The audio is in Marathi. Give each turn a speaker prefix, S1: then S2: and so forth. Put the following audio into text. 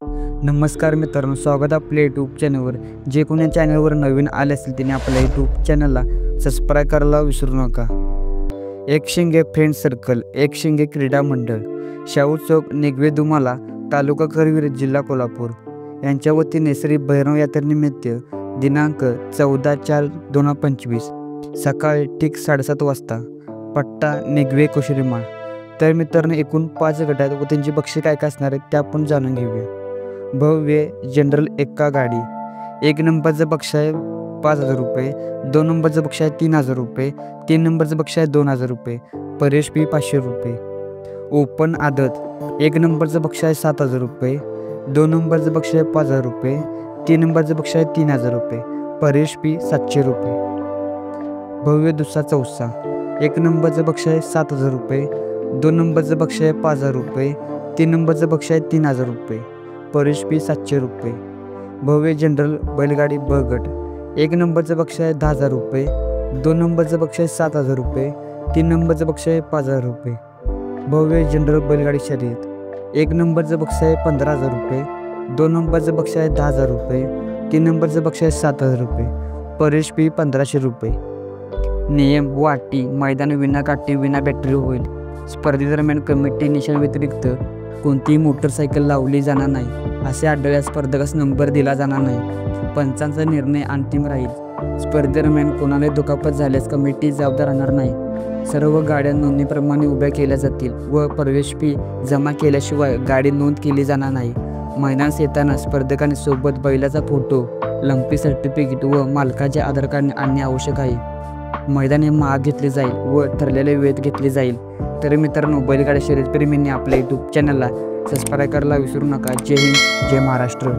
S1: नमस्कार मित्रांनो, स्वागत आहे आपल्या यूट्यूब चॅनलवर। जे कोणी या चॅनलवर नवीन आले असतील त्यांनी आपल्या यूट्यूब चॅनलला सबस्क्राईब करायला विसरू नका। एकशिंगे फ्रेंड सर्कल, एकशिंगे क्रीडा मंडळ, शाहू चौक, निगवे दुमाला, तालुका करवीर, जिल्हा कोल्हापूर यांच्या वतीने श्री भैरव यात्रेनिमित्त दिनांक 14/4/2025 सकाळी ठीक 7:30 वाजता पट्टा निगवे कोशरीमाळ। तर मित्रांनो, एकूण 5 गट आहेत व त्यांची बक्षीस काय काय असणार आहे ते आपण जाणून घेऊया। भव्य जनरल एक्का गाडी, 1 नंबरचं बक्षीस आहे 5,000 रुपये, 2 नंबरचं बक्षीस आहे 3,000 रुपये, 3 नंबरचं बक्षीस आहे 2,000 रुपये, प्रवेश फी 500 रुपये। ओपन आदत, 1 नंबरचं बक्षीस आहे 7,000 रुपये, 2 नंबरचं बक्षीस आहे 5,000 रुपये, 3 नंबरचं बक्षीस आहे 3,000 रुपये, प्रवेश फी 700 रुपये। भव्य दुसरा चौसा, 1 नंबरचं बक्षीस आहे 7,000 रुपये, 2 नंबरचं बक्षीस आहे 5,000 रुपये, 3 नंबरचं बक्षीस आहे 3,000 रुपये, प्रवेश फी 700 रुपये। भव्य जनरल बैलगाडी ब गट, 1 नंबरचं बक्षीस आहे 10,000 रुपये, 2 नंबरचं बक्षीस आहे 7,000 रुपये, 3 नंबरचं बक्षीस आहे 5,000 रुपये। भव्य जनरल बैलगाडी शर्यत, 1 नंबरचं बक्षीस आहे 15,000 रुपये, 2 नंबरचं बक्षीस आहे 10,000 रुपये, 3 नंबरचं बक्षीस आहे 7,000 रुपये, प्रवेश फी 1,500 रुपये। नियम व अटी, मैदान विना काठी विना बॅटरी होईल। स्पर्धेदरम्यान कमिटी निशाण्याव्यतिरिक्त कोणतीही मोटरसायकल लावली जाणार नाही, असे आढळल्यास स्पर्धकास नंबर दिला जाणार नाही। पंचांचा निर्णय अंतिम राहील। स्पर्धेदरम्यान कोणालाही दुखापत झाल्यास कमिटी जबाबदार राहणार नाही। सर्व गाड्या नोंदणीप्रमाणे उभ्या केल्या जातील व प्रवेश फी जमा केल्याशिवाय गाडी नोंद केली जाणार नाही। मैदानास येताना स्पर्धकांनी सोबत बैलाचा फोटो, लंपी सर्टिफिकेट व मालकाचे आधार कार्ड आणणे आवश्यक आहे। मैदान हे महाग घेतले जाईल व ठरलेल्या वेळेत घेतले जाईल। तर मित्रांनो, बैलगाडी शर्यत प्रेमींनी आपल्या यूट्यूब चॅनलला सबस्क्राईब करायला विसरू नका। जय हिंद, जय महाराष्ट्र।